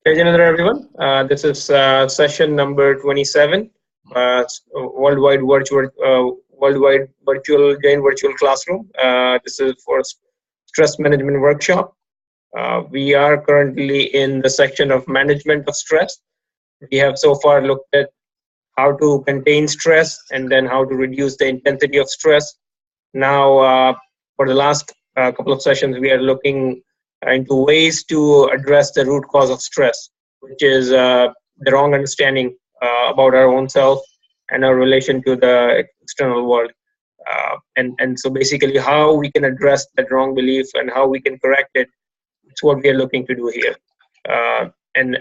Hey, Janendra, everyone. This is session number 27, worldwide virtual Jain virtual classroom. This is for stress management workshop. We are currently in the section of management of stress. We have so far looked at how to contain stress and then how to reduce the intensity of stress. Now, for the last couple of sessions, we are looking into ways to address the root cause of stress, which is the wrong understanding about our own self and our relation to the external world. And so basically how we can address that wrong belief and how we can correct it. It's what we are looking to do here. And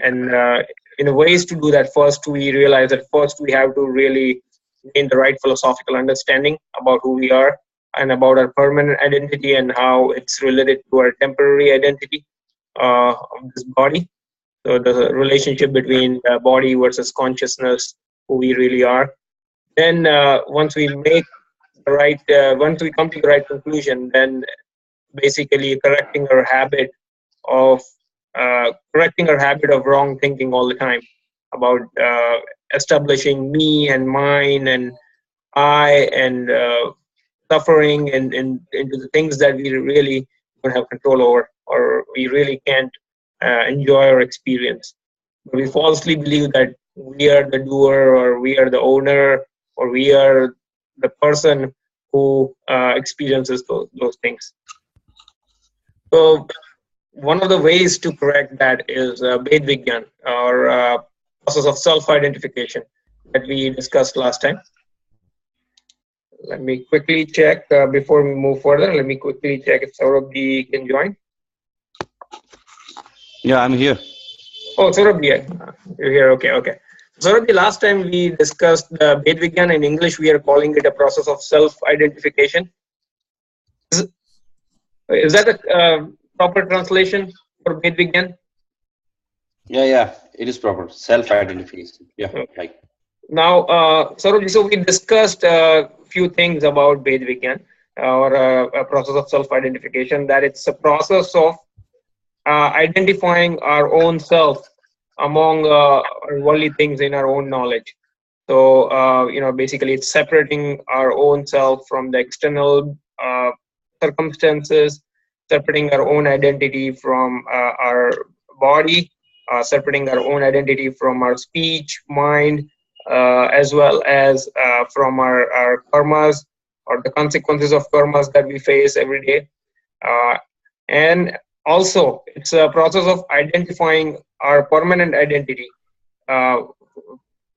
in a ways to do that, first we realize that first we have to really gain the right philosophical understanding about who we are and about our permanent identity and how it's related to our temporary identity of this body. So the relationship between body versus consciousness, who we really are. Then once we make the right, once we come to the right conclusion, then basically correcting our habit of wrong thinking all the time about establishing me and mine and I and suffering and into the things that we really don't have control over or we really can't enjoy or experience. But we falsely believe that we are the doer or we are the owner or we are the person who experiences those things. So one of the ways to correct that is Ved Vigyan, or process of self-identification that we discussed last time. Let me quickly check before we move further. Let me quickly check if Saurabh can join. Yeah, I'm here. Oh, Saurabh, you're here. Okay. Saurabh, last time we discussed Ved Vigyan. In English, we are calling it a process of self-identification. Is that a proper translation for Ved Vigyan? Yeah, it is proper. Self-identification. Yeah, Okay. right. Now, Saurabh, so we discussed a few things about Ved Vigyan, or a process of self-identification, that it's a process of identifying our own self among worldly things in our own knowledge. So, basically it's separating our own self from the external circumstances, separating our own identity from our body, separating our own identity from our speech, mind, as well as from our karmas or the consequences of karmas that we face every day. And also, it's a process of identifying our permanent identity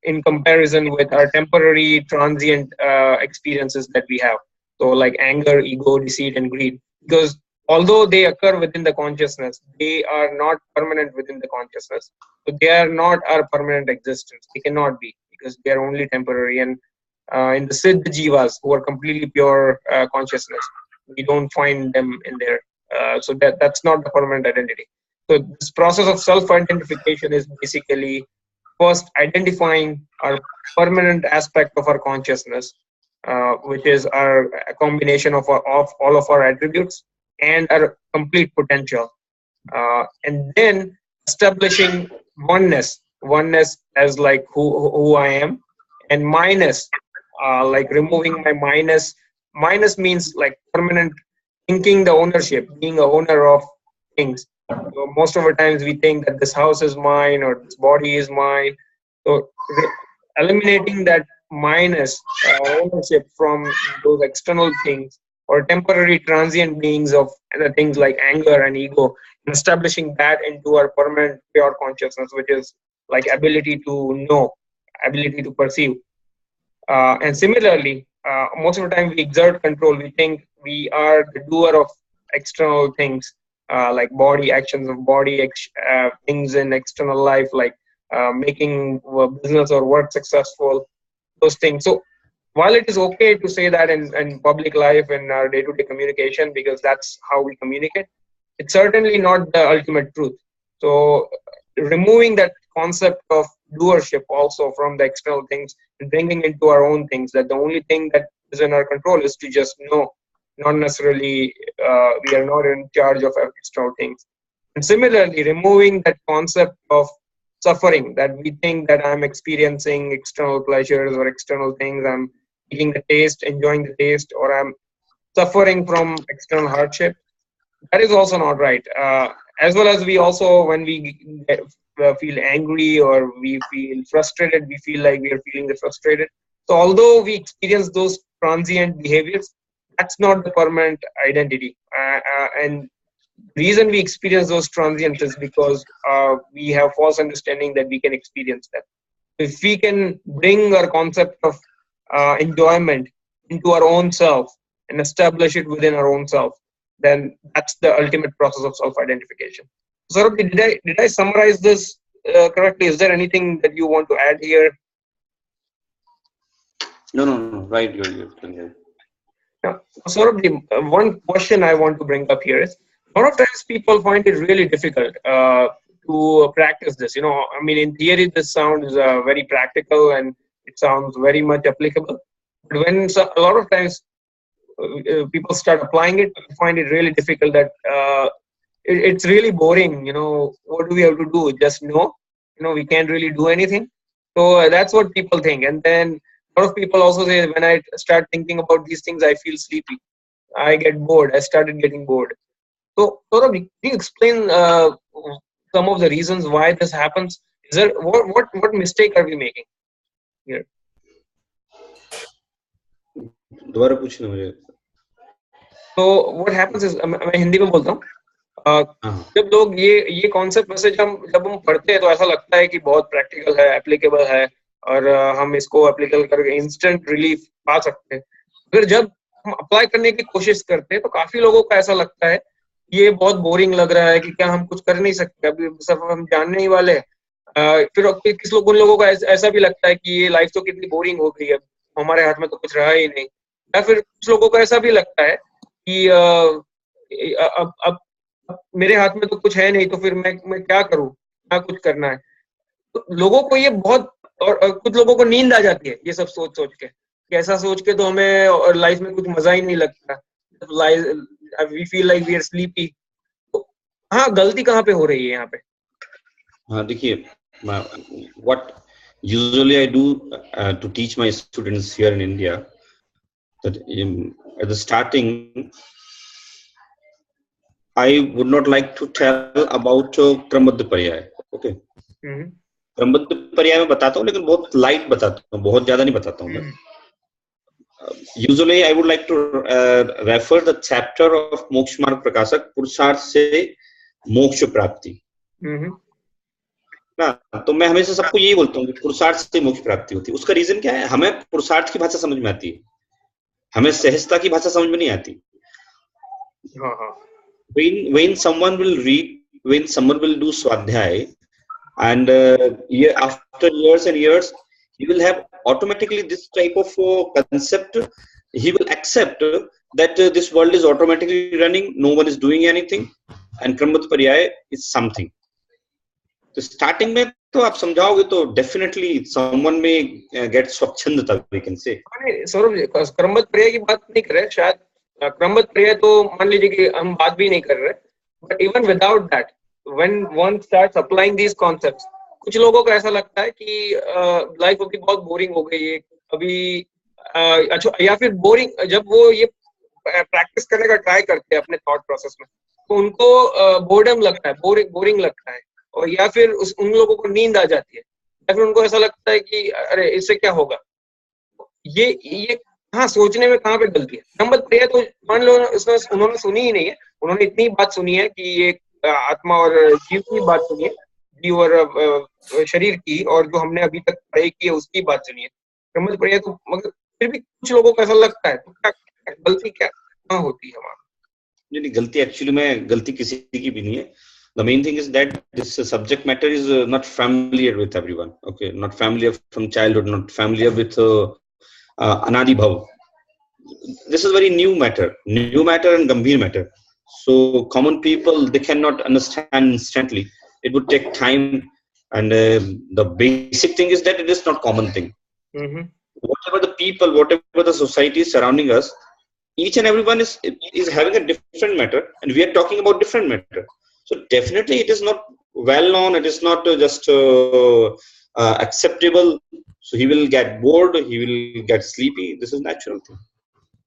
in comparison with our temporary, transient experiences that we have. So, like anger, ego, deceit, and greed. Because although they occur within the consciousness, they are not permanent within the consciousness. So, they are not our permanent existence. They cannot be because they are only temporary. And in the Siddha Jivas, who are completely pure consciousness, we don't find them in there. So that's not the permanent identity. So this process of self-identification is basically first identifying our permanent aspect of our consciousness, which is a combination of all of our attributes and our complete potential, and then establishing oneness as like who I am, and minus, like removing my minus. Minus means like permanent thinking, the ownership, being a owner of things. So most of the times we think that this house is mine or this body is mine. So eliminating that minus ownership from those external things or temporary transient beings of the things like anger and ego, and establishing that into our permanent pure consciousness, which is like ability to know, ability to perceive. And similarly, most of the time we exert control. We think we are the doer of external things, like body actions of body things in external life, like making business or work successful, those things. So while it is okay to say that in public life and our day-to-day communication, because that's how we communicate, it's certainly not the ultimate truth. So removing that concept of doership also from the external things and bringing into our own things, that the only thing that is in our control is to just know, not necessarily we are not in charge of external things. And similarly, removing that concept of suffering, that we think that I'm experiencing external pleasures or external things, I'm eating the taste, enjoying the taste, or I'm suffering from external hardship. That is also not right. As well as we also, when we feel angry or we feel frustrated, we feel like we are feeling the frustrated. So although we experience those transient behaviors, that's not the permanent identity. And reason we experience those transients is because we have false understanding that we can experience that. If we can bring our concept of enjoyment into our own self and establish it within our own self, then that's the ultimate process of self-identification. Saurabh, did I summarize this correctly? Is there anything that you want to add here? No. Right, you're clear. Yeah. Saurabh, one question I want to bring up here is, a lot of times people find it really difficult to practice this. I mean, in theory, this sounds very practical and it sounds very much applicable. But a lot of times people start applying it, I find it really difficult that it's really boring. What do we have to do? Just know? We can't really do anything. So that's what people think. And then a lot of people also say, when I start thinking about these things, I feel sleepy. I get bored. I started getting bored. So, Saurabh, can you explain some of the reasons why this happens? Is there what mistake are we making here? दोबारा पूछना मुझे. So what happens is, मैं हिंदी में बोलता हूँ. हाँ. जब लोग ये कॉन्सेप्ट में से जब हम पढ़ते हैं तो ऐसा लगता है कि बहुत प्रैक्टिकल है, एप्लीकेबल है और हम इसको एप्लीकेबल करके इंस्टेंट रिलीफ पा सकते हैं. फिर जब हम अप्लाई करने की कोशिश करते हैं तो काफी लोगों को ऐसा लगता है ये बहुत बोरिंग लग रहा है कि क्या हम कुछ कर नहीं सकते, अभी सब हम जानने ही वाले हैं. फिर उन लोगों को ऐसा भी लगता है कि ये लाइफ तो कितनी बोरिंग हो गई है, हमारे हाथ में तो कुछ रहा ही नहीं. या फिर कुछ लोगों को ऐसा भी लगता है कि अब मेरे हाथ में तो कुछ है नहीं, तो फिर मैं क्या करूं, क्या कुछ करना है. तो लोगों को ये बहुत, और कुछ लोगों को नींद आ जाती है ये सब सोच सोच के. ऐसा सोच के तो हमें लाइफ में कुछ मजा ही नहीं लगता. We feel like we are sleepy. हाँ, गलती कहाँ पे हो रही है यहाँ पे? हाँ, देखिए, what usually I do to teach my students here in India, that at the starting I would not like to tell about क्रमबद्ध पर्याय. Okay. क्रमबद्ध पर्याय में बताता हूँ, लेकिन बहुत लाइट बताता हूँ, बहुत ज्यादा नहीं बताता हूँ मैं. Usually I would like to refer the chapter of मोक्ष मार्ग प्रकाशक, पुरुषार्थ से मोक्ष प्राप्ति. ना, तो मैं हमेशा सबको यही बोलता हूँ कि पुरुषार्थ से मोक्ष प्राप्ति होती है. उसका रीजन क्या है? हमें पुरुषार्थ की भाषा समझ में आती है, हमें सहजता की भाषा समझ में नहीं आती. When someone will read, when someone will do swadhyay, and after years and years, he will have automatically this type of concept. He will accept that this world is automatically running, no one is doing anything, and क्रमबद्ध पर्याय is something. तो starting में तो आप समझाओगे तो definitely someone में get स्वच्छंदता, वी कैन से. सौरभ, क्रमबद्ध पर्याय की बात नहीं कर रहे शायद. क्रमबद्ध पर्याय तो मान लीजिए कि हम बात भी नहीं कर रहे, but even without that, when one starts applying these concepts, कुछ लोगों को ऐसा लगता है कि लाइफ अभी बहुत बोरिंग हो गई है अभी. अच्छा, या फिर बोरिंग, जब वो ये प्रैक्टिस करने का ट्राई करते हैं अपने थॉट प्रोसेस में, तो उनको बोर्डम लगता है, बोरिंग लगता है, और या फिर उन लोगों को नींद आ जाती है, या फिर उनको ऐसा लगता है कि अरे इससे क्या होगा. ये हाँ, सोचने में कहाँ पे गलती है. क्रमबद्ध पर्याय तो मान लो उन्होंने सुनी ही नहीं है, उन्होंने इतनी बात सुनी है कि ये आत्मा और जीव की बात सुनी है, जीव और शरीर की, और जो हमने अभी तक पढ़ाई की है उसकी बात सुनी है. क्रमबद्ध पर्याय तो, मगर फिर भी कुछ लोगों को ऐसा लगता है, तो क्या गलती क्या कहाँ होती है हमारी? नहीं, गलती एक्चुअली में गलती किसी की भी नहीं है. The main thing is that this subject matter is not familiar with everyone. Okay, not familiar from childhood, not familiar with anadi bhav. This is very new matter and gambhir matter. So common people, they cannot understand instantly. It would take time, and the basic thing is that it is not common thing. Whatever the people, whatever the society is surrounding us, each and everyone is having a different matter, and we are talking about different matter. So definitely it is not well known, it is not just acceptable. So he will get bored, he will get sleepy. This is natural thing.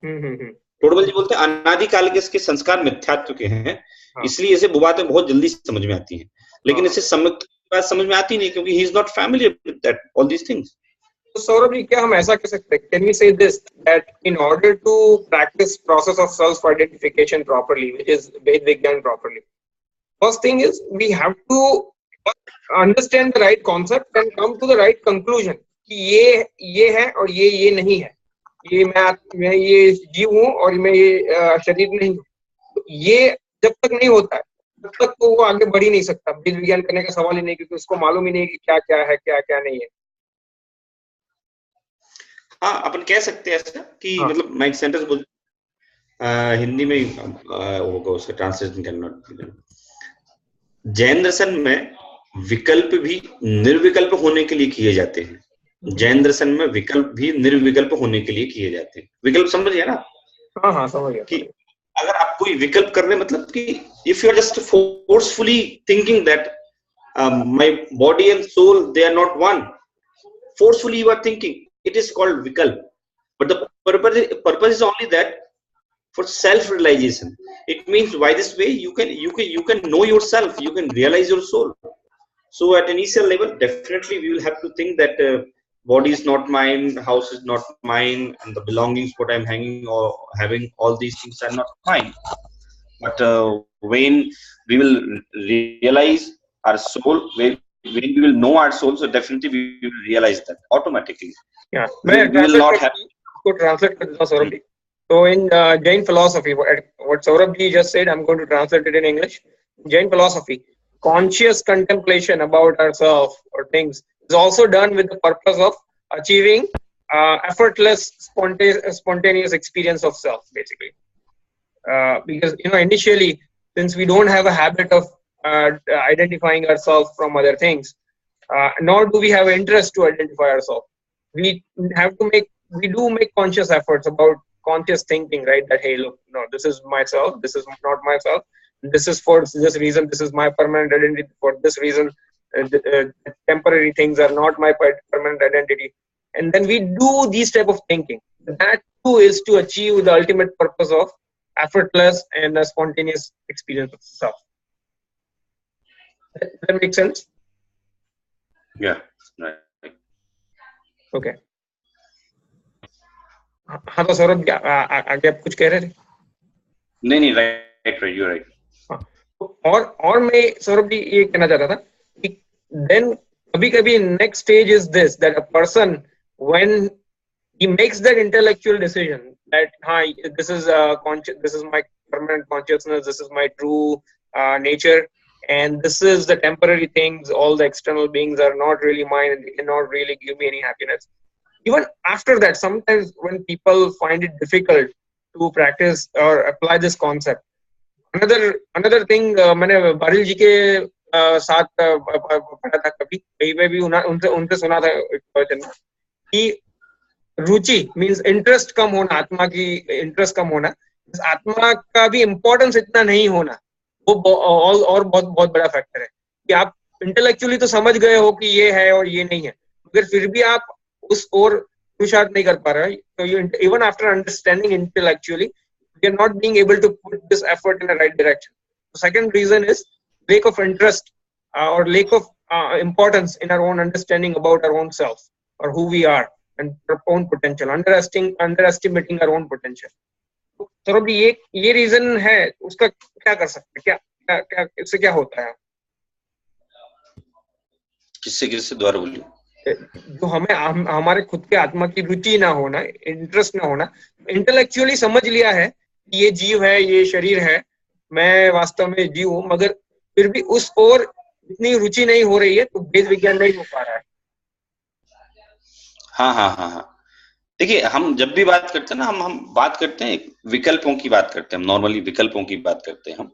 हम्म। टोडरमल जी बोलते हैं अनादिकाल के इसके संस्कार मिथ्यात्व के हैं, हाँ इसलिए इसे वो बातें बहुत जल्दी समझ में आती हैं, लेकिन हाँ। इसे बात समझ में आती नहीं क्योंकि he is not familiar with that all these things. तो सौरभ जी, क्या हम ऐसा कह सकते हैं, can we say this that in order to practise process of self identification properly, which is Ved Vigyan properly, first thing is we have to understand the right concept and come to the right conclusion कि ये है और ये नहीं है, ये मैं ये जीव हूँ और मैं ये शरीर नहीं हूँ। तो ये जब तक नहीं होता है तब तक तो वो आगे बढ़ ही नहीं सकता, वेद विज्ञान करने का सवाल ही नहीं, क्योंकि उसको मालूम ही नहीं कि क्या क्या है क्या क्या नहीं है। हाँ, अपन कह सकते हैं ऐसा कि हाँ मतलब मैं एक सेंटेंस बोल हिंदी में होगा, उसका ट्रांसलेशन कैन नॉट. जैन दर्शन में विकल्प भी निर्विकल्प होने के लिए किए जाते हैं. जैन दर्शन में विकल्प भी निर्विकल्प होने के लिए किए जाते हैं. विकल्प समझिए ना, हाँ हाँ समझ गया। कि अगर आप कोई विकल्प कर रहे हैं, मतलब कि if you are just forcefully thinking that my body and soul they are not one, forcefully you are thinking, it is called vikalp. But the purpose is only that for self realization. It means by this way you can know yourself, you can realize your soul. So at initial level definitely we will have to think that body is not mine, house is not mine, and the belongings what I'm hanging or having, all these things are not mine. But when we will realize our soul, when we will know our soul, so definitely we will realize that automatically. Yeah, We will not have. translate कर देता हूँ Saurabh ji. So in Jain philosophy, what Saurabh ji just said, I'm going to translate it in English. Jain philosophy, conscious contemplation about ourselves or things is also done with the purpose of achieving effortless, spontaneous experience of self, basically. Because initially, since we don't have a habit of identifying ourselves from other things, nor do we have interest to identify ourselves, we do make conscious efforts about conscious thinking, right? That hey, look, no, this is myself, this is not myself, this is for this reason, this is my permanent identity for this reason, temporary things are not my permanent identity. And then we do these type of thinking. That too is to achieve the ultimate purpose of effortless and a spontaneous experience of self. Does that make sense? Yeah, right. Okay. हाँ तो सौरभ आगे आप कुछ कह रहे थे? नहीं, right, you right. और मैं सौरभ जी ये कहना चाहता था कि देन कभी-कभी next stage is this, that a person when he makes that intellectual decision that this is my permanent consciousness, this is my true nature, and this is the temporary things, all the external beings are not really mine and they cannot really give me any happiness. Even after that, sometimes when people find it difficult to practice or apply this concept, another thing मैंने बारिल जी के साथ पढ़ा था, कभी कहीं पे भी उनसे सुना था एक वचन कि रुचि मीन्स इंटरेस्ट कम होना, आत्मा की इंटरेस्ट कम होना, आत्मा का भी इम्पोर्टेंस इतना नहीं होना, वो और बहुत बड़ा फैक्टर है कि आप इंटेलेक्चुअली तो समझ गए हो कि ये है और ये नहीं है, मगर फिर भी आप उस और पुरुषार्थ नहीं कर पा रहे, तो even after understanding intellectually you are not being able to put this effort in the right direction. Second reason is lack of interest or lack of importance in our own understanding about our own self or who we are and our own potential, underestimating our own potential. Saurabh ji ये reason है, उसका क्या कर सकते हैं, क्या इससे क्या होता है? किससे द्वारा बोलिए? जो हमें हमारे खुद के आत्मा की रुचि ना होना, इंटरेस्ट ना होना, इंटेलेक्चुअली समझ लिया है कि ये जीव है, ये शरीर है, मैं वास्तव में जीव हूँ, मगर फिर भी उस ओर इतनी रुचि नहीं हो रही है, तो वेद विज्ञान नहीं हो पा रहा है. हाँ. देखिए, हम जब भी बात करते हैं ना, हम बात करते हैं विकल्पों की बात करते हैं, हम नॉर्मली विकल्पों की बात करते हैं हम.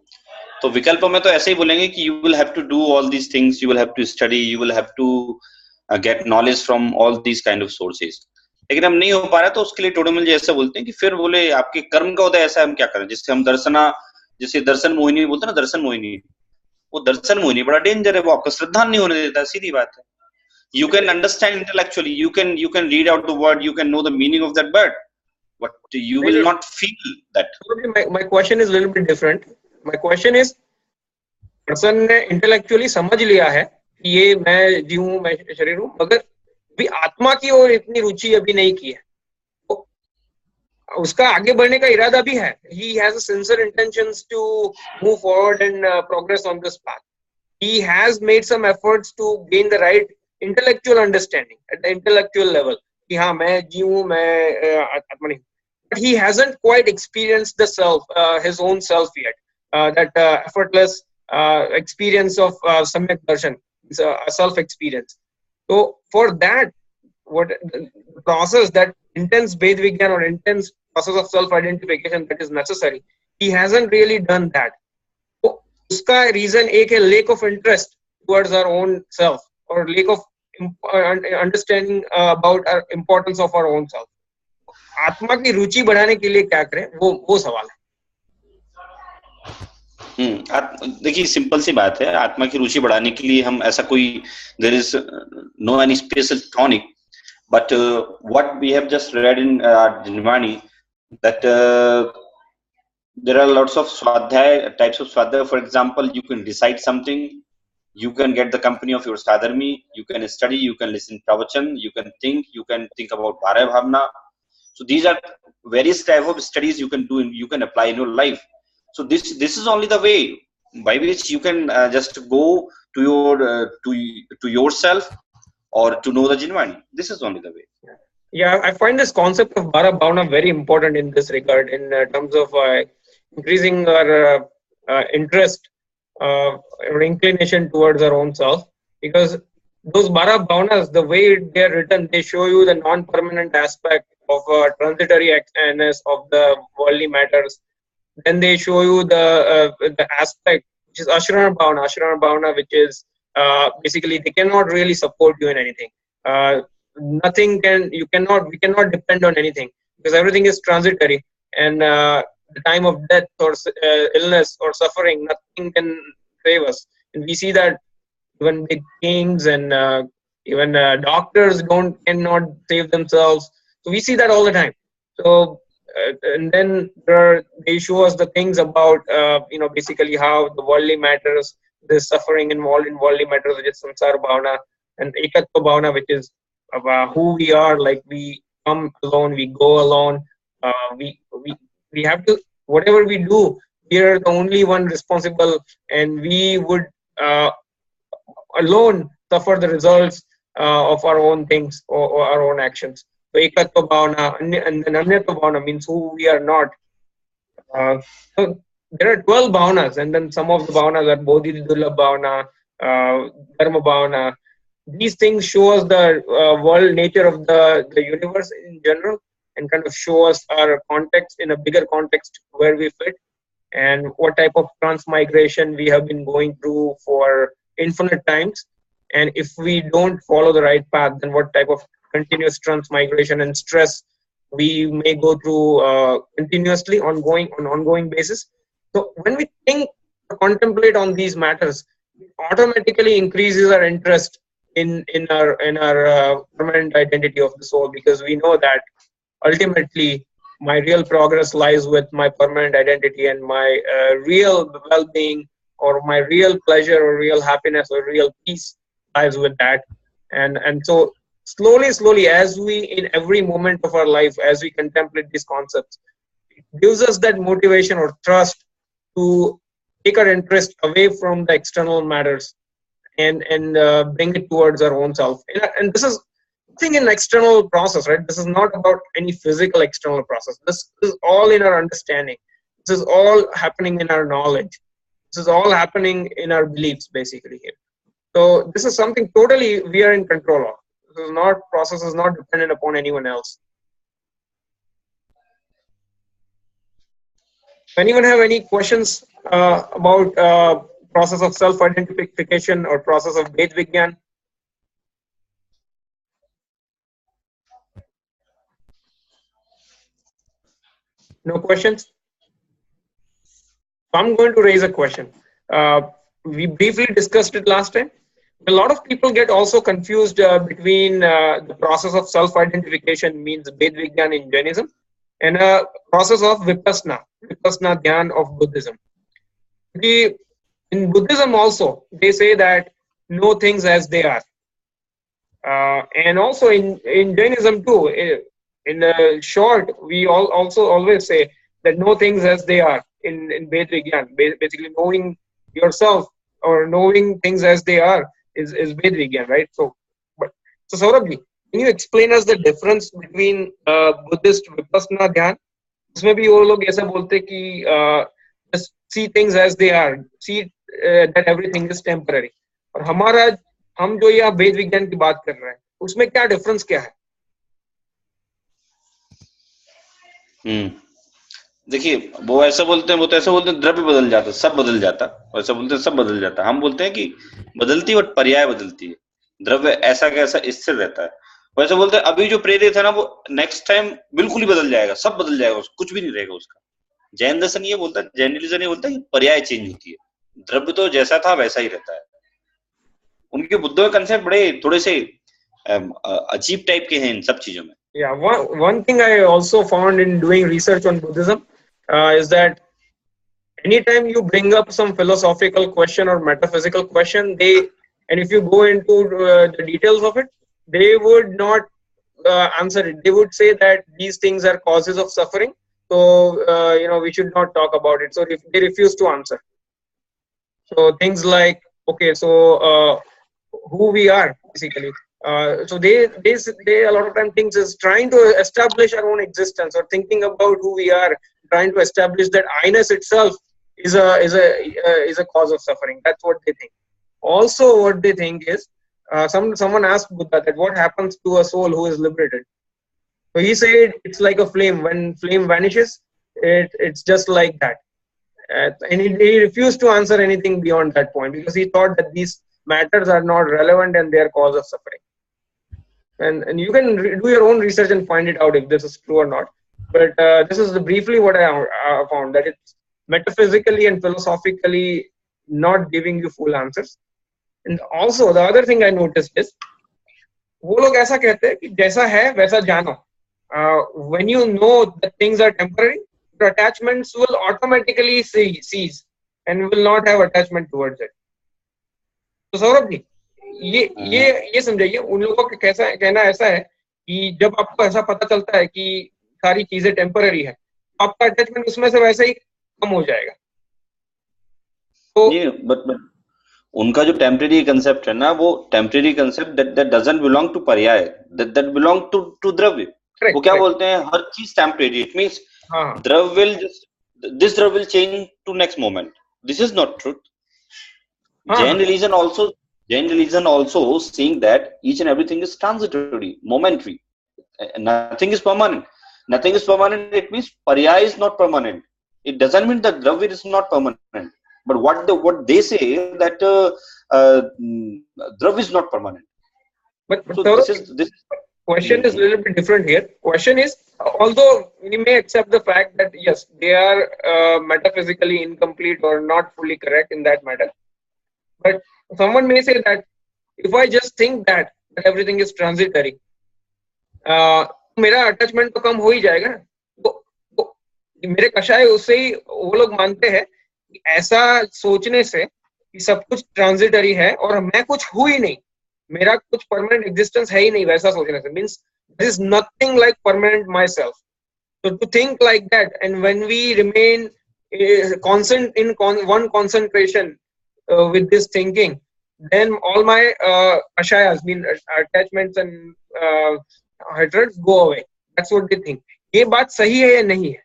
तो विकल्पों में तो ऐसे ही बोलेंगे कि you will have to do all these things, you will have to study, you will have to get knowledge from all these kind of sources. लेकिन हम नहीं हो पा रहा, तो उसके लिए टोडरमल जी ऐसा बोलते हैं कि फिर बोले आपके कर्म का होता है ऐसा, हम क्या करें, जिससे हम जैसे दर्शन मोहिनी बोलते हैं ना, दर्शन मोहिनी, वो दर्शन मोहिनी बड़ा डेंजर है, वो आपका श्रद्धा नहीं होने देता, सीधी बात है. You can understand intellectually, you can read out the word, you can know the meaning of that word, but you will not feel that. My question is a little bit different. My question is, person ने intellectually समझ लिया है कि ये मैं जीव हूं, मैं शरीर हूं, मगर भी आत्मा की ओर इतनी रुचि अभी नहीं की है. तो उसका आगे बढ़ने का इरादा भी है. He has a sincere intentions to move forward and progress on this path. He has made some efforts to gain the right intellectual understanding at the intellectual level. कि हाँ मैं जीव हूं, मैं आत्मा नहीं. But he hasn't quite experienced the self, his own self yet. That effortless experience of samyak darshan, it's a self experience. So for that, what the process, that intense Ved Vigyan or intense process of self identification that is necessary, he hasn't really done that. तो उसका reason एक है lack of interest towards our own self or lack of understanding about our importance of our own self. आत्मा की रुचि बढ़ाने के लिए क्या करें, वो सवाल है. देखिए सिंपल सी बात है, आत्मा की रुचि बढ़ाने के लिए हम ऐसा कोई there is no any special tonic, but what we have just read in Jinvani that there are lots of swadhyay, types of swadhyay. For example, you can decide something, you can get the company of your sadharmi, you can study, you can listen pravachan, you can think about bharaya bhavna. So these are various type of studies you can do and you can apply in your life. So this is only the way by which you can just go to your to yourself or to know the Jinvani. This is only the way. Yeah, I find this concept of Bhara Bhavana very important in this regard, in terms of increasing our interest or inclination towards our own self. Because those Bhara Bhavanas, the way they are written, they show you the non-permanent aspect of transitory awareness of the worldly matters. Then they show you the aspect which is Ashrana Bhavana, which is basically they cannot really support you in anything. Nothing can, we cannot depend on anything because everything is transitory, and the time of death or illness or suffering, nothing can save us. And we see that even big kings and even doctors cannot save themselves. So we see that all the time. So and then they show us the things about basically how the worldly matters, the suffering involved in worldly matters, which is samsara bhavana, and ekatva bhavana, which is about who we are. Like we come alone, we go alone. We have to, whatever we do, we are the only one responsible, and we would alone suffer the results of our own things or our own actions. So ekatva bhavana, and then anyatva bhavana means who we are not. So there are 12 bhavanas, and then some of the bhavanas are bodhi dullabh bhavana, dharma bhavana. These things show us the world nature of the universe in general, and kind of show us our context in a bigger context where we fit, and what type of transmigration we have been going through for infinite times. And if we don't follow the right path, then what type of continuous transmigration and stress we may go through continuously on ongoing basis. So when we think, contemplate on these matters, it automatically increases our interest in our permanent identity of the soul, because we know that ultimately my real progress lies with my permanent identity, and my real well-being or my real pleasure or real happiness or real peace lies with that. And so slowly, as we, in every moment of our life, as we contemplate these concepts, it gives us that motivation or trust to take our interest away from the external matters and bring it towards our own self. And this is nothing in external process, right? This is not about any physical external process. This is all in our understanding. This is all happening in our knowledge. This is all happening in our beliefs, basically here. So this is something totally we are in control of. This is not, process is not dependent upon anyone else. Anyone have any questions about process of self-identification or process of Ved Vigyan? No questions? So I'm going to raise a question. we briefly discussed it last time. A lot of people get also confused between the process of self-identification, means Ved Vigyan in Jainism, and a process of Vipassana Dhyan of Buddhism. In Buddhism also, they say that know things as they are. And also in Jainism too, in short, we also always say that know things as they are in Ved Vigyan. Basically, knowing yourself or knowing things as they are is Ved Vigyan, right? So Saurabh, can you explain us the difference between Buddhist Vipassana Dhyan? उसमें भी वो लोग ऐसा बोलते कि just see things as they are, see that everything is temporary. और हमारा हम जो यहाँ वेद विज्ञान की बात कर रहे हैं उसमें क्या डिफरेंस क्या है? देखिए वो ऐसा बोलते हैं, वो तो ऐसा बोलते हैं द्रव्य बदल जाता, सब बदल जाता, ऐसा बोलते हैं सब बदल जाता। हम बोलते हैं कि बदलती है बट पर्याय बदलती है, द्रव्य ऐसा कैसा स्थिर रहता है। वैसे बोलते हैं अभी जो प्रेरित है ना वो नेक्स्ट टाइम बिल्कुल ही बदल जाएगा, सब बदल जाएगा, कुछ भी नहीं रहेगा उसका। जैन दर्शन ये बोलता है, जैन रिलीजन ये बोलता है कि पर्याय चेंज होती है, द्रव्य तो जैसा था वैसा ही रहता है। उनके बुद्धों के कंसेप्ट बड़े थोड़े से अजीब टाइप के हैं इन सब चीजों में। Yeah, one thing I also found in doing research on Buddhism is that anytime you bring up some philosophical question or metaphysical question, and if you go into the details of it, they would not answer it. They would say that these things are causes of suffering, so we should not talk about it. So if they refuse to answer, so things like, okay, so who we are basically. So they a lot of time things is trying to establish our own existence or thinking about who we are, trying to establish that I-ness itself is a cause of suffering. That's what they think. Also, what they think is someone asked Buddha that what happens to a soul who is liberated. So he said it's like a flame. When flame vanishes, it's just like that. And he refused to answer anything beyond that point because he thought that these matters are not relevant and they are cause of suffering. And you can do your own research and find it out if this is true or not. But this is briefly what I found, that it's metaphysically and philosophically not giving you full answers. And also the other thing I noticed is वो लोग ऐसा कहते हैं कि जैसा है वैसा जानो. When you know that things are temporary, your attachments will automatically cease and will not have attachment towards it. तो सौरभ जी ये समझाइए, उन लोगों का कैसा कहना ऐसा है कि जब आपको ऐसा पता चलता है कि सारी चीजें टेम्पररी है, आपका अटैचमेंट उसमें से वैसे ही कम हो जाएगा। तो ये बट उनका जो टेम्परेरी कंसेप्ट है ना, वो temporary concept that doesn't belong to पर्याय, दैट बिलोंग टू द्रव्य। वो क्या बोलते हैं, हर चीज टेम्परेरी, इट मींस द्रव्य विल दिस द्रव्य will change to next moment. This is not truth. Jain religion also saying that each and everything is transitory, momentary, nothing is permanent. Nothing is permanent, it means parya is not permanent. It doesn't mean that dravya is not permanent, but what they say that dravya is not permanent. But so this question is a little bit different here. Question is, although we may accept the fact that yes, they are metaphysically incomplete or not fully correct in that matter, but someone may say that if I just think that everything is transitory, मेरा attachment तो कम हो ही जाएगा ना। तो मेरे कषाय उससे ही वो लोग मानते हैं कि ऐसा सोचने से कि सब कुछ ट्रांजिटरी है और मैं कुछ हूँ ही नहीं, मेरा कुछ परमानेंट एग्जिस्टेंस है ही नहीं, वैसा सोचने से means this is nothing like permanent my self. So to think like that, and when we remain constant in one concentration with this thinking, then all my ashayas, mean attachments and hatreds go away. That's what they think. ये बात सही है या नहीं है?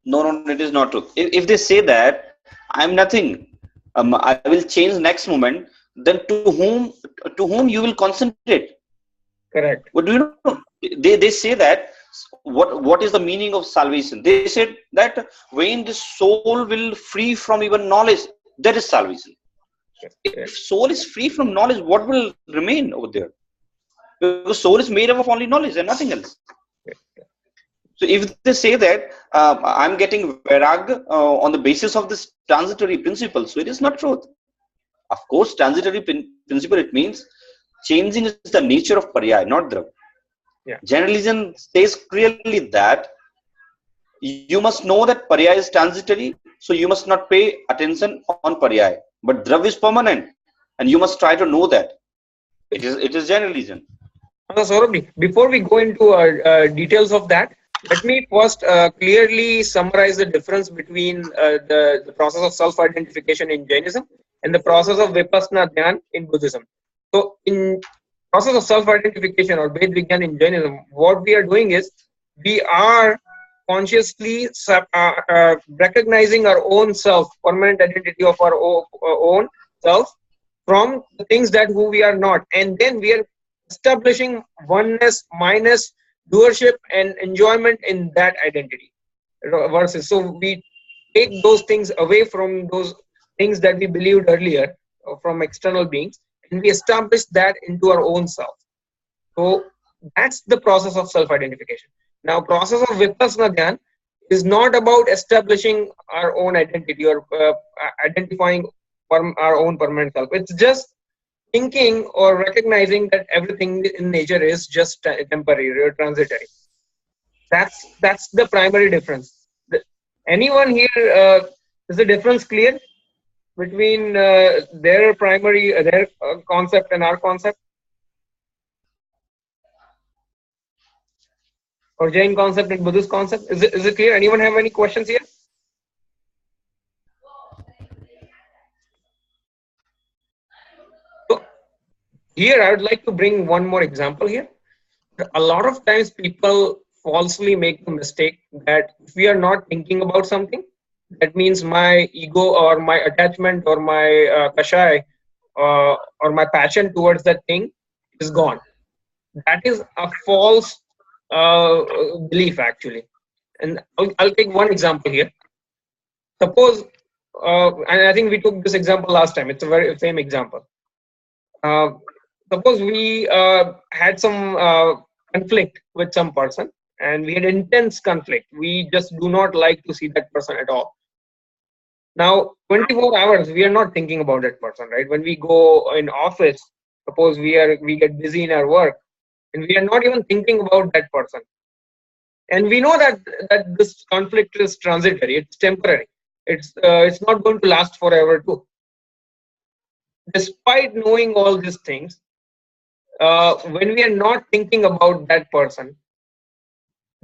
No, it is not true. If they say that I am nothing, I will change next moment, then to whom you will concentrate? Correct. What do you know? They say that what is the meaning of salvation? They said that when the soul will free from even knowledge, that is salvation. If soul is free from knowledge, what will remain over there? Because soul is made up of only knowledge and nothing else. So if they say that I'm getting vairag on the basis of this transitory principle, so it is not truth. Of course, transitory principle, it means changing is the nature of paryaya, not drav. Yeah. Jain religion says clearly that you must know that paryaya is transitory, so you must not pay attention on paryaya. But drav is permanent, and you must try to know that. It is Jain religion. Saurabh, before we go into details of that, let me first clearly summarize the difference between the process of self-identification in Jainism and the process of Vipassana Dhyan in Buddhism. So, in process of self-identification or Ved Vigyan in Jainism, what we are doing is we are consciously recognizing our own self, permanent identity of our own self from the things that who we are not, and then we are establishing oneness, minus, doership, and enjoyment in that identity. Versus, so we take those things away from those things that we believed earlier from external beings, and we establish that into our own self. So that's the process of self-identification. Now, process of Vipassana Dhyan is not about establishing our own identity or identifying our own permanent self. It's just thinking or recognizing that everything in nature is just temporary or transitory. That's the primary difference. Anyone here, is the difference clear between their primary, their concept and our concept? Or Jain concept and Buddhist concept? Is it clear? Anyone have any questions here? So here I would like to bring one more example here. A lot of times people falsely make the mistake that if we are not thinking about something, that means my ego or my attachment or my kashai or my passion towards that thing is gone. That is a false belief actually. And I'll take one example here. Suppose, and I think we took this example last time. It's a very same example. Uh, Suppose we had some conflict with some person, and we had intense conflict. We just do not like to see that person at all. Now, 24 hours, we are not thinking about that person, right? When we go in office, suppose we get busy in our work, and we are not even thinking about that person. And we know that this conflict is transitory, it's temporary. It's not going to last forever too. Despite knowing all these things, when we are not thinking about that person,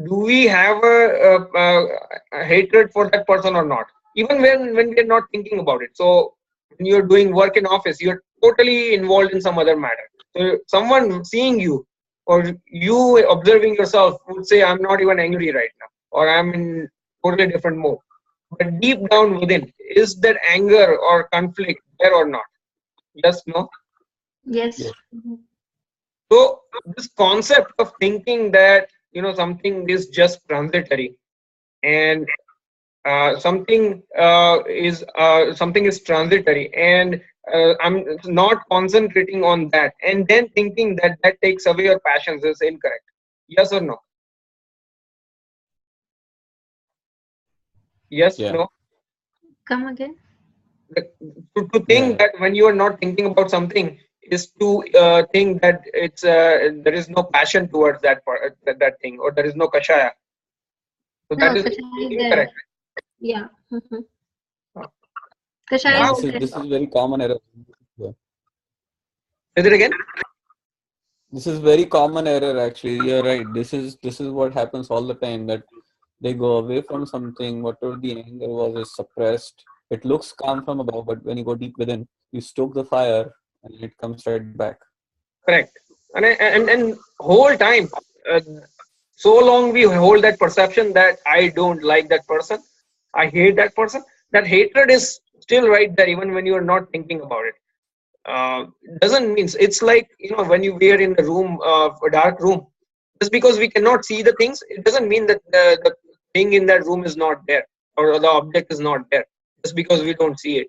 do we have a hatred for that person or not? Even when we are not thinking about it. So when you're doing work in office, you're totally involved in some other matter. So someone seeing you or you observing yourself would say, I'm not even angry right now, or I'm in totally different mode. But deep down within, is that anger or conflict there or not? Yes, no? Yes. Yes. So this concept of thinking that something is just transitory and something is transitory, and I'm not concentrating on that, and then thinking that takes away your passions is incorrect. Yes or no? Yes, Yeah. no? Come again. To think that when you are not thinking about something is to think that it's there is no passion towards that thing, or there is no kashaya. So that No, is Kashaya is there. incorrect. Yeah. Oh. Kashaya Now, is there. This is very common error. Yeah. is it again? This is very common error actually. You're right. This is what happens all the time, that they go away from something, whatever the anger was is suppressed. It looks calm from above, but when you go deep within, you stoke the fire and it comes right back. Correct. And whole time, so long we hold that perception that I don't like that person, I hate that person. That hatred is still right there, even when you are not thinking about it. Doesn't mean, it's like when we are in the room, a dark room. Just because we cannot see the things, it doesn't mean that the thing in that room is not there, or the object is not there. Just because we don't see it,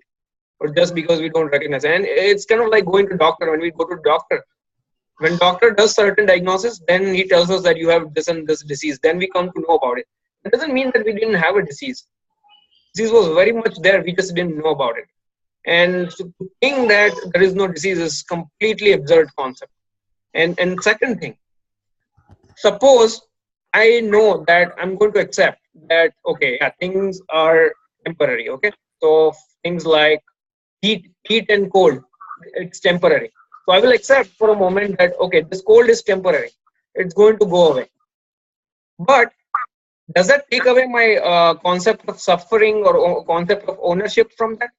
or just because we don't recognize it. And it's kind of like going to doctor. When we go to doctor, when doctor does certain diagnosis, then he tells us that you have this and this disease. Then we come to know about it. It doesn't mean that we didn't have a disease. Disease was very much there. We just didn't know about it. And so to think that there is no disease is completely absurd concept. And second thing, suppose I know that I'm going to accept that, okay, yeah, things are temporary, okay? So things like heat and cold, it's temporary. So I will accept for a moment that, okay, this cold is temporary. It's going to go away. But does that take away my concept of suffering or concept of ownership from that?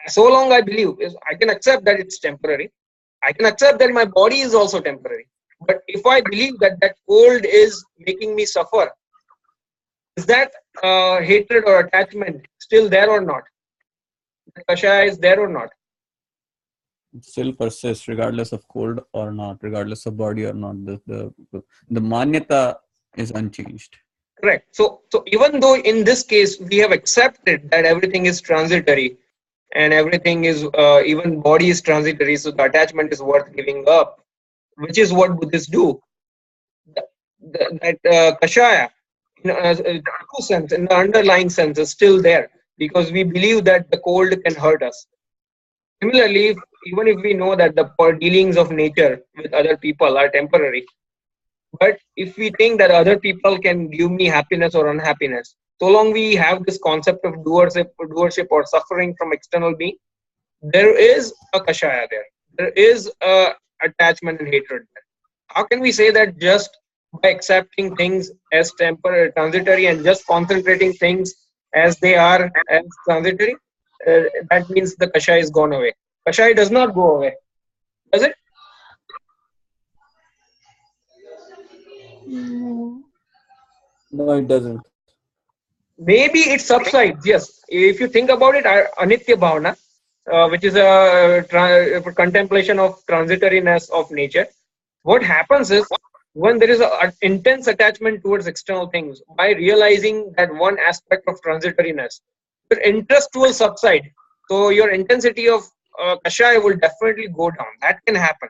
So long I believe, is I can accept that it's temporary. I can accept that my body is also temporary. But if I believe that that cold is making me suffer, is that hatred or attachment still there or not? The kashaya is there or not? It still persists regardless of cold or not, regardless of body or not. The manyata is unchanged. Correct. So even though in this case we have accepted that everything is transitory and everything is even body is transitory, so the attachment is worth giving up, which is what Buddhists do. That kashaya, true sense, in the underlying sense, is still there because we believe that the cold can hurt us. Similarly, even if we know that the dealings of nature with other people are temporary, but if we think that other people can give me happiness or unhappiness, so long we have this concept of doership or suffering from external being, there is a kashaya there. There is a attachment and hatred there. How can we say that just by accepting things as temporary, transitory, and just concentrating things as they are as transitory, that means the kashaya is gone away? Kashaya does not go away, does it? No. No, it doesn't. Maybe it subsides, yes. If you think about it, anitya bhavana, which is a contemplation of transitoriness of nature, what happens is when there is an intense attachment towards external things, by realizing that one aspect of transitoriness, your interest will subside. So your intensity of kashaya will definitely go down. That can happen.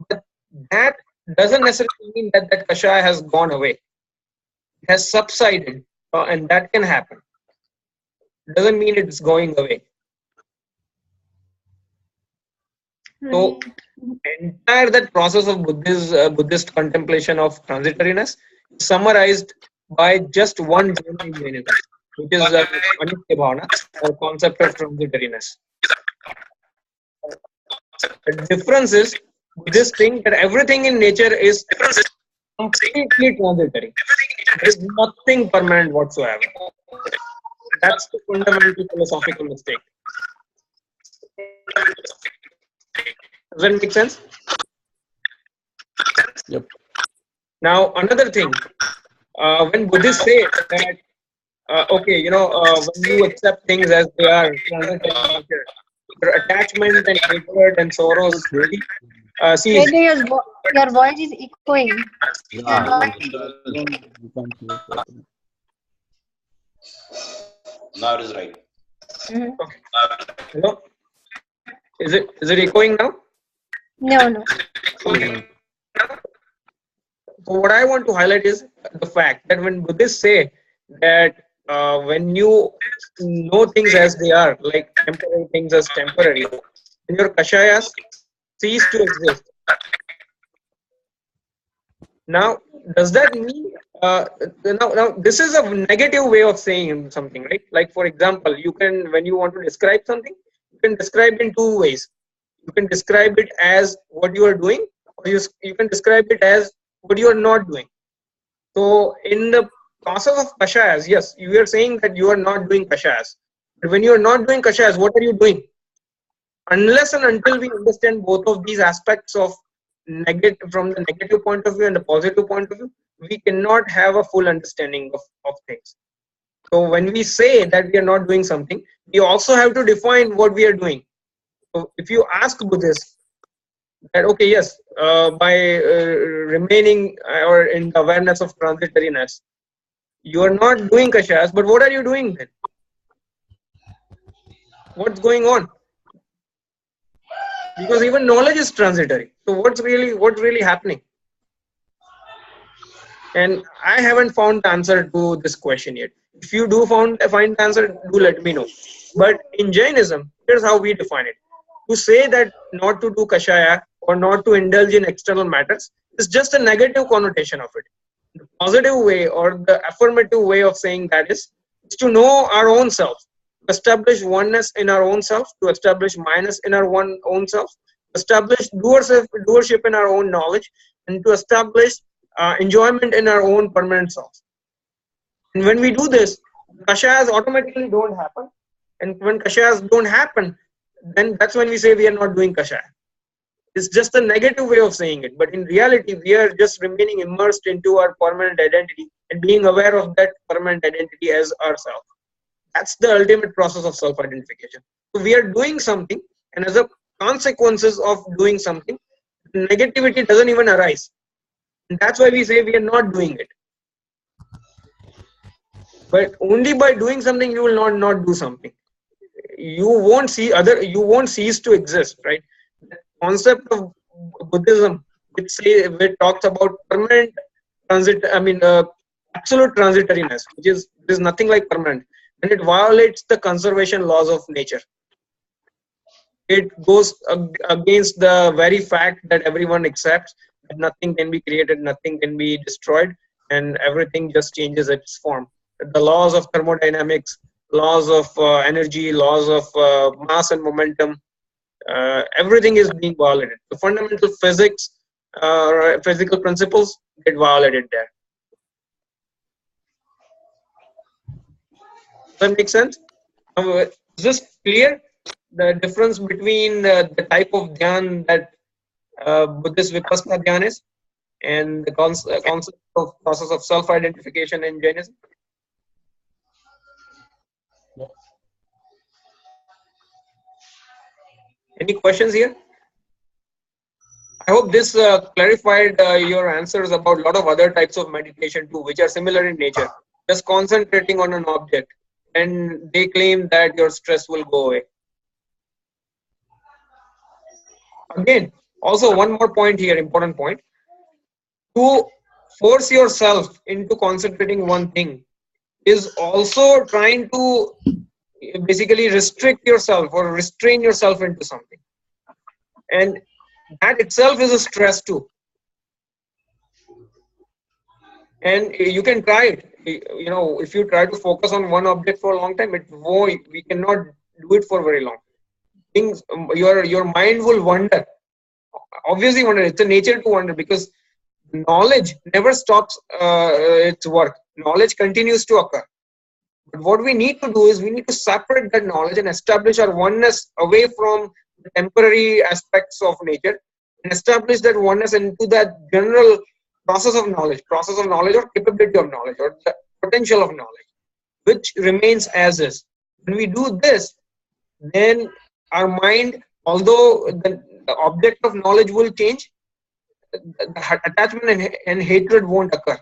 But that doesn't necessarily mean that that kashaya has gone away. It has subsided, and that can happen. Doesn't mean it's going away. So entire that process of Buddhist contemplation of transitoriness is summarized by just one Jain in Jainism, which is Anitya Bhavana, or concept of transitoriness. The difference is Buddhists think that everything in nature is completely transitory. There is nothing permanent whatsoever. That's the fundamental philosophical mistake. Does that make sense? Yep. Now, another thing, when Buddhists say that, okay, when you accept things as they are, transitory in nature, your attachment and hatred and sorrows cease. Maybe your voice is echoing. Yeah. Now it is right. Mhm. Hello? Is it echoing now? No. Okay. So what I want to highlight is the fact that when Buddhists say that when you know things as they are, like temporary things as temporary, then your kashayas cease to exist. Now, does that mean now this is a negative way of saying something, right? Like, for example, you can, when you want to describe something, you can describe it in two ways. You can describe it as what you are doing, or you can describe it as what you are not doing. So in the process of kashayas, yes, you are saying that you are not doing kashayas. But when you are not doing kashayas, what are you doing? Unless and until we understand both of these aspects of negative, from the negative point of view and the positive point of view, we cannot have a full understanding of things. So when we say that we are not doing something, we also have to define what we are doing. So if you ask Buddhists that, okay, yes, by remaining or in the awareness of transitoriness, you are not doing kashayas, but what are you doing then? What's going on? Because even knowledge is transitory. So what's really happening? And I haven't found the answer to this question yet. If you do find the answer, do let me know. But in Jainism, Here's how we define it. To say that not to do kashaya or not to indulge in external matters is just a negative connotation of it. The positive way or the affirmative way of saying that is to know our own self, to establish oneness in our own self, to establish minus in our own self, to establish doership in our own knowledge, and to establish enjoyment in our own permanent self. And when we do this, kashayas automatically don't happen. And when kashayas don't happen, then that's when we say we are not doing kashaya. It's just a negative way of saying it. But in reality, we are just remaining immersed into our permanent identity and being aware of that permanent identity as ourself. That's the ultimate process of self-identification. So we are doing something, and as a consequences of doing something, negativity doesn't even arise. And that's why we say we are not doing it. But only by doing something, you will not do something. You won't cease to exist, right? The concept of Buddhism, which talks about permanent transit, absolute transitoriness, which is nothing like permanent, and it violates the conservation laws of nature. It goes against the very fact that everyone accepts that nothing can be created, nothing can be destroyed, and everything just changes its form. The laws of thermodynamics, laws of energy, laws of mass and momentum, everything is being violated. The fundamental physics, physical principles get violated there. Does that make sense? Is this clear? The difference between the type of dhyan that Buddhist Vipassana dhyan is and the concept of process of self-identification in Jainism? Any questions here? I hope this clarified your answers about a lot of other types of meditation too, which are similar in nature. Just concentrating on an object, and they claim that your stress will go away. Again, also one more point here, important point. To force yourself into concentrating one thing is also trying to basically restrict yourself or restrain yourself into something. And that itself is a stress too. And you can try it. You know, if you try to focus on one object for a long time, we cannot do it for very long. Things, your mind will wander. Obviously wander. It's a nature to wander because knowledge never stops its work. Knowledge continues to occur. But what we need to do is we need to separate that knowledge and establish our oneness away from the temporary aspects of nature and establish that oneness into that general process of knowledge or capability of knowledge or the potential of knowledge, which remains as is. When we do this, then our mind, although the object of knowledge will change, the attachment and hatred won't occur.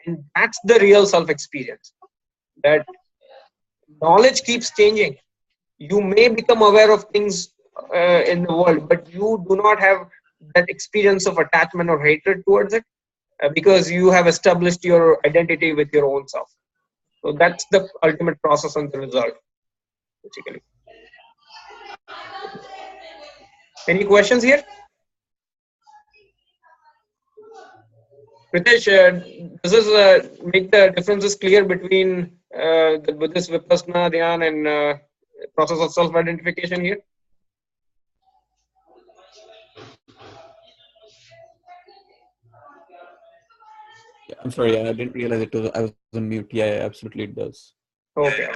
And that's the real self-experience. That knowledge keeps changing. You may become aware of things in the world, but you do not have that experience of attachment or hatred towards it because you have established your identity with your own self. So that's the ultimate process and the result, basically. Any questions here? Pritesh, does this make the differences clear between the Buddhist Vipassana Dhyan and process of self-identification here? Yeah, I'm sorry, I didn't realize I was on mute. Yeah, absolutely it does. Okay.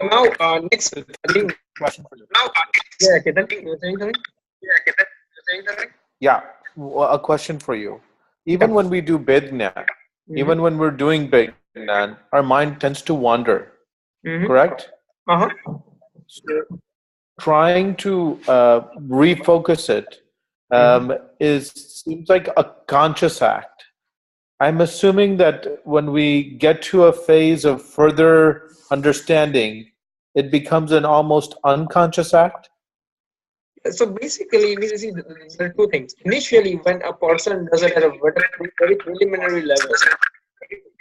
Now, next, I think, Question for you. yeah, Ketan, you were saying something? Yeah, a question for you. Even when we do Bidgnan, even when we're doing Bidgnan, our mind tends to wander, correct? Uh-huh. So trying to refocus it seems like a conscious act. I'm assuming that when we get to a phase of further understanding, it becomes an almost unconscious act. So basically, there are two things. Initially, when a person does it at a very preliminary level,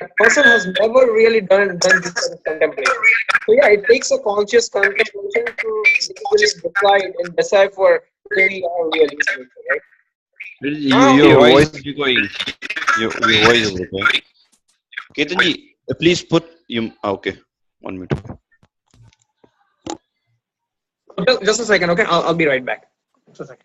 a person has never really done this kind of contemplation. So yeah, it takes a conscious contemplation to basically decide and decipher who we are really in nature, right? Now, Your voice is echoing. Your voice is echoing. Ketan ji, please put you. Okay, 1 minute. just a second, okay? I'll be right back. Just a second.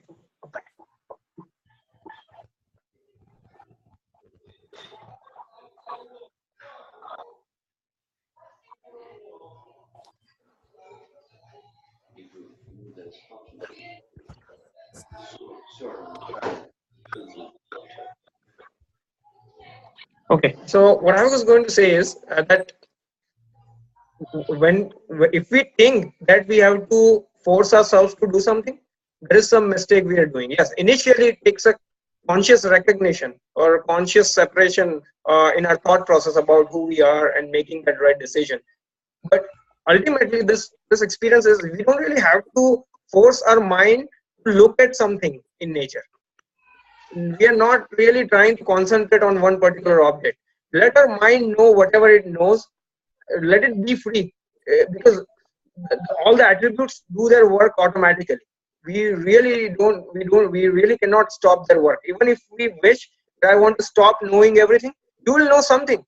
Okay, so what I was going to say is that when if we think that we have to force ourselves to do something, there is some mistake we are doing. Yes, initially it takes a conscious recognition or conscious separation in our thought process about who we are and making that right decision. But ultimately, this experience is we don't really have to force our mind to look at something in nature. We are not really trying to concentrate on one particular object. Let our mind know whatever it knows. Let it be free, because all the attributes do their work automatically. We really cannot stop their work. Even if we wish that I want to stop knowing everything, you will know something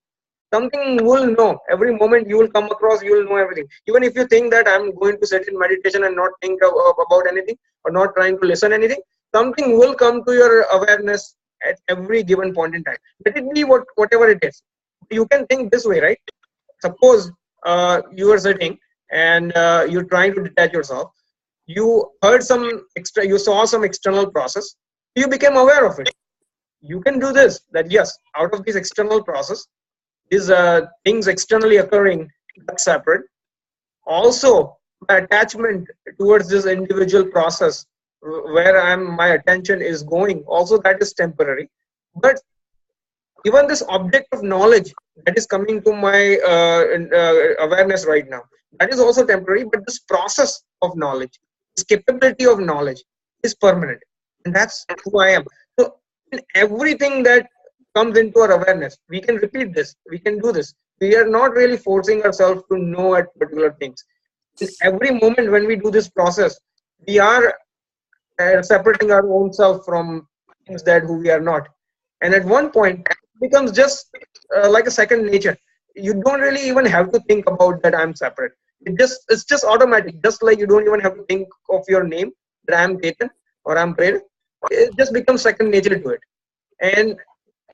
will know. Every moment you will come across, you will know everything. Even if you think that I'm going to sit in meditation and not think about anything or not trying to listen anything, something will come to your awareness at every given point in time. Let it be whatever it is. You can think this way, right? Suppose you are sitting and you're trying to detach yourself. You heard you saw some external process. You became aware of it. You can do this, that yes, out of this external process, these things externally occurring, that's separate. Also, my attachment towards this individual process where my attention is going, also that is temporary. But even this object of knowledge that is coming to my awareness right now, that is also temporary. But this process of knowledge, this capability of knowledge is permanent, and that's who I am. So in everything that comes into our awareness, we can repeat this, we can do this. We are not really forcing ourselves to know at particular things. In every moment when we do this process, we are separating our own self from things that who we are not. And at one point, it becomes just like a second nature. You don't really even have to think about that I'm separate. It's just automatic. Just like you don't even have to think of your name, that I'm Ketan or I'm Prerna. It just becomes second nature to it. And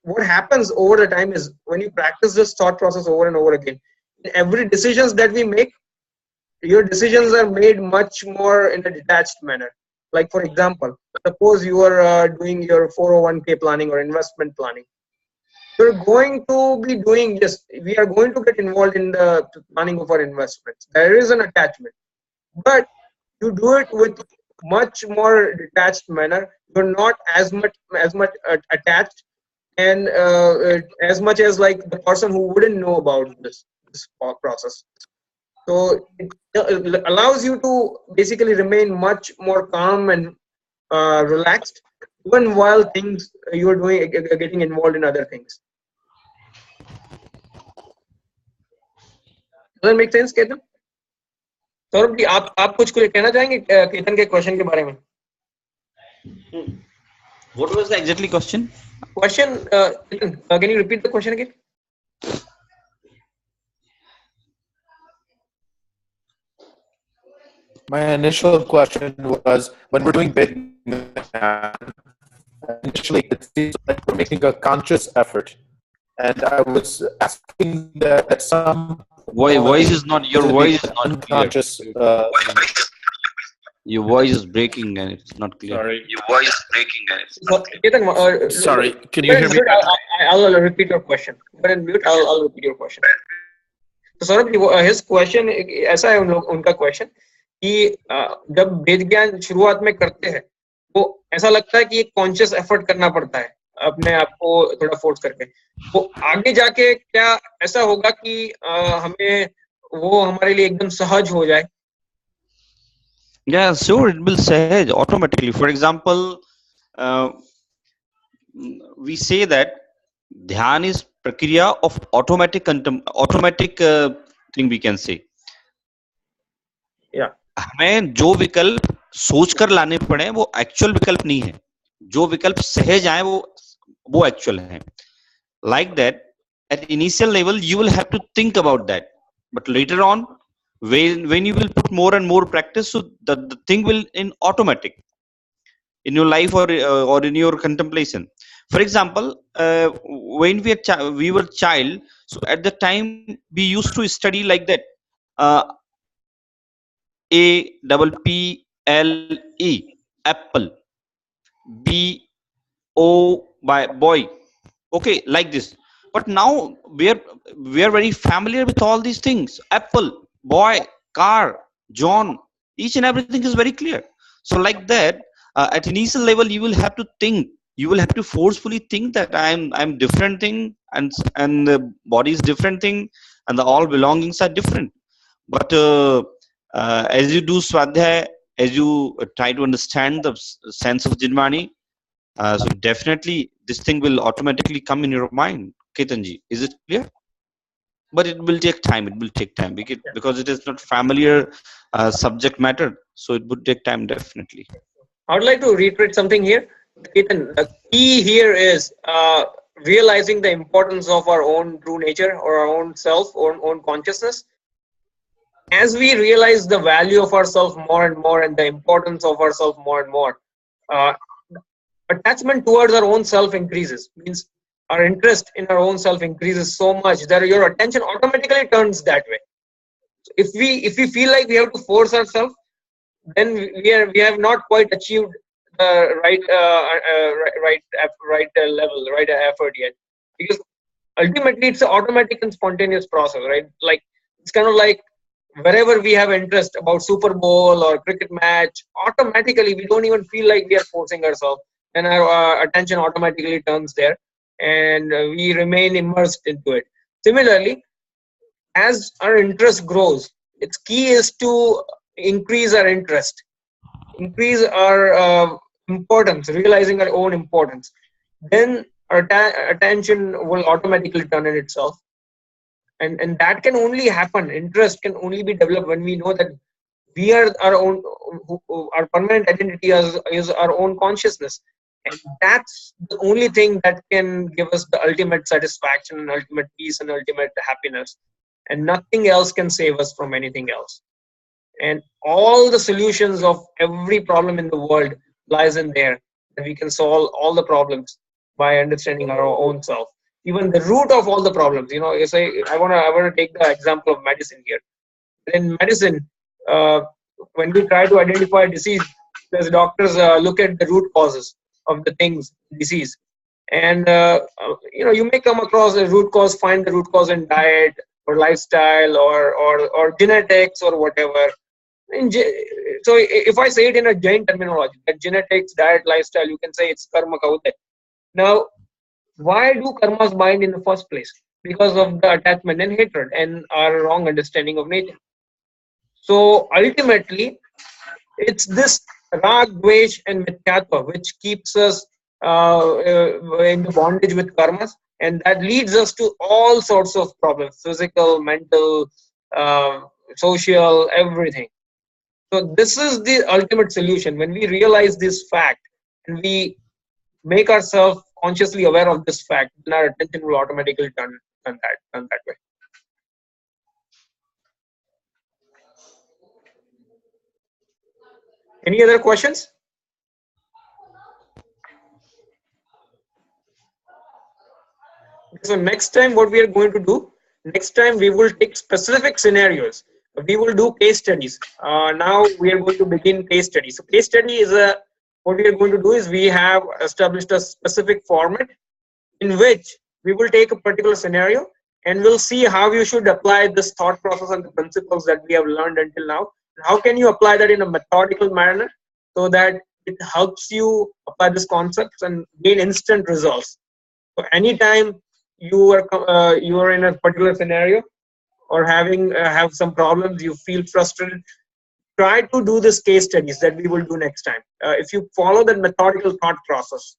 what happens over the time is when you practice this thought process over and over again, in every decisions that we make, your decisions are made much more in a detached manner. Like for example, suppose you are doing your 401k planning or investment planning. We're going to be doing this. We are going to get involved in the planning of our investments. There is an attachment, but you do it with much more detached manner. You're not as much attached, and as much as like the person who wouldn't know about this process. So it allows you to basically remain much more calm and relaxed, even while things you're doing getting involved in other things. Does that make sense, Ketan? Saurabh ji, आप कुछ कहना चाहेंगे केतन के question के बारे में? What was the exactly question? Question, can you repeat the question again? My initial question was, when we're doing big math, initially it seems like we're making a conscious effort. And I was asking that some Voice is not, your voice is not unconscious. Your voice is breaking and it's not clear. Sorry. Your voice is breaking and it's not clear. Ketan, Sorry, can you hear me? I'll repeat your question. Go ahead and mute. I'll repeat your question. तो सौरभ जी, his question ऐसा है उनका question कि जब वेद ज्ञान शुरुआत में करते हैं तो ऐसा लगता है कि एक कॉन्शियस एफर्ट करना पड़ता है अपने आप को थोड़ा फोर्स करके. तो आगे जाके क्या ऐसा होगा कि हमें वो हमारे लिए एकदम सहज हो जाए? Yeah, sure, it will say automatically. For example, we say that dhyan is प्रक्रिया of automatic thing we can say. Yeah. हमें जो विकल्प सोचकर लाने पड़े वो एक्चुअल विकल्प नहीं है, जो विकल्प सहज आए वो एक्चुअल है. Like that, at initial level you will have to think about that, but later on when you will put more and more practice, so the thing will in automatic in your life or in your contemplation. For example, when we were child, so at the time we used to study like that, uh, a double p l e, apple, b o by boy, okay, like this. But now we are very familiar with all these things: apple, boy, car, John. Each and everything is very clear. So like that, at initial level you will have to think, you will have to forcefully think that I'm different thing, and the body is different thing, and the all belongings are different. But as you do swadhyay, as you try to understand the sense of Jinmani, so definitely this thing will automatically come in your mind, Ketanji. Is it clear? But it will take time. It will take time because it is not familiar subject matter. So it would take time definitely. I would like to reiterate something here. Ketan, the key here is realizing the importance of our own true nature or our own self, own consciousness. As we realize the value of ourselves more and more and the importance of ourselves more and more, uh, attachment towards our own self increases. Means our interest in our own self increases so much that your attention automatically turns that way. So if we feel like we have to force ourselves, then we have not quite achieved the right level, right effort yet. Because ultimately it's an automatic and spontaneous process, right? Like it's kind of like wherever we have interest about Super Bowl or cricket match, automatically we don't even feel like we are forcing ourselves, and our attention automatically turns there, and we remain immersed into it. Similarly, as our interest grows, its key is to increase our interest, increase our importance, realizing our own importance. Then our attention will automatically turn in itself, and that can only happen. Interest can only be developed when we know that we are our own, our permanent identity is our own consciousness, and that's the only thing that can give us the ultimate satisfaction and ultimate peace and ultimate happiness, and nothing else can save us from anything else. And all the solutions of every problem in the world lies in there, that we can solve all the problems by understanding our own self. Even the root of all the problems, you say, I want to take the example of medicine here. In medicine, uh, when we try to identify disease, the doctors look at the root causes of the things, disease. And you may come across a root cause, find the root cause in diet or lifestyle or genetics or whatever. So if I say it in a Jain terminology, that genetics, diet, lifestyle, you can say it's karma kaute. Now, why do karmas bind in the first place? Because of the attachment and hatred and our wrong understanding of nature. So ultimately, it's this rag, dvesh, and mithyatva which keeps us in the bondage with karmas, and that leads us to all sorts of problems: physical, mental, social, everything. So this is the ultimate solution. When we realize this fact and we make ourselves consciously aware of this fact, then our attention will automatically turn that way. Any other questions? So next time what we are going to do, next time we will take specific scenarios. We will do case studies. Now we are going to begin case studies. So case study is what we are going to do is we have established a specific format in which we will take a particular scenario and we'll see how you should apply this thought process and the principles that we have learned until now. How can you apply that in a methodical manner so that it helps you apply these concepts and gain instant results. So anytime you are in a particular scenario or have some problems, you feel frustrated, try to do this case studies that we will do next time. If you follow that methodical thought process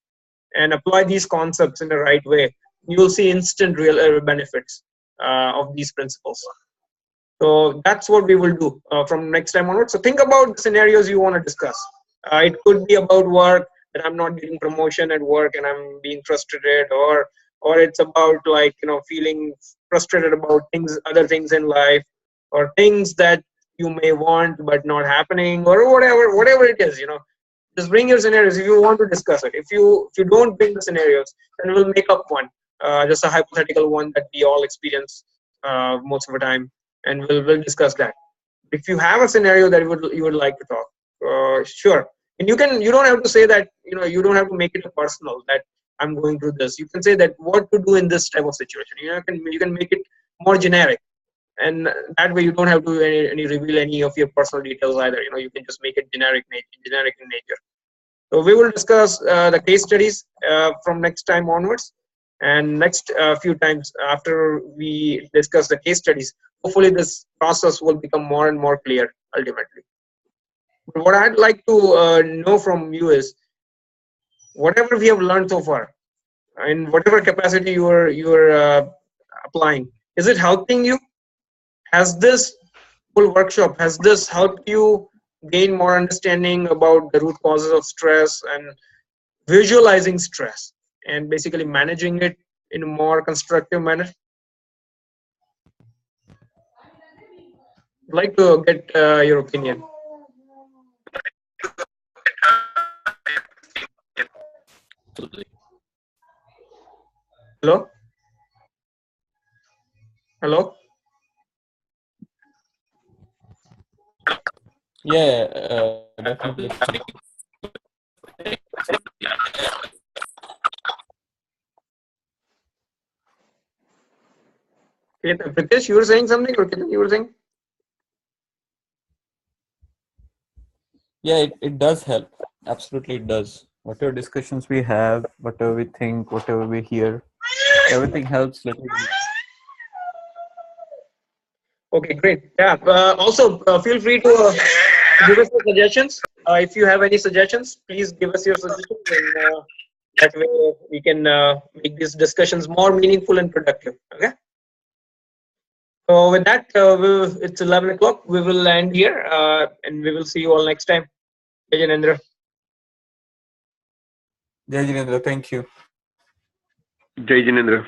and apply these concepts in the right way, you will see instant real benefits of these principles. So that's what we will do from next time onwards. So think about the scenarios you want to discuss. It could be about work, that I'm not getting promotion at work and I'm being frustrated, or it's about like, you know, feeling frustrated about things, other things in life, or things that you may want but not happening, or whatever it is, you know. Just bring your scenarios if you want to discuss it. If you don't bring the scenarios, then we'll make up one, just a hypothetical one that we all experience most of the time, and we'll discuss that. If you have a scenario that you would like to talk, sure. And you don't have to say that, you know, you don't have to make it personal that I'm going through this. You can say that what to do in this type of situation. You know, you can make it more generic, and that way you don't have to any reveal any of your personal details either. You know, you can just make it generic in nature. So we will discuss the case studies from next time onwards, and next few times after we discuss the case studies, hopefully this process will become more and more clear ultimately. But what I'd like to know from you is, whatever we have learned so far, in whatever capacity you are applying, is it helping you? Has this whole workshop, has this helped you gain more understanding about the root causes of stress and visualizing stress and basically managing it in a more constructive manner? I'd like to get your opinion. Hello? Hello? Yeah, definitely. Pritesh, you were saying something, or you were saying? Yeah, it does help. Absolutely, it does. Whatever discussions we have, whatever we think, whatever we hear, everything helps little bit. Okay, great. Yeah. Also, feel free to give us your suggestions. If you have any suggestions, please give us your suggestions, and that way we can make these discussions more meaningful and productive. Okay. So with that, it's 11 o'clock. We will end here, and we will see you all next time. Jai Janendra. Jai Jinendra, thank you. Jai Jinendra.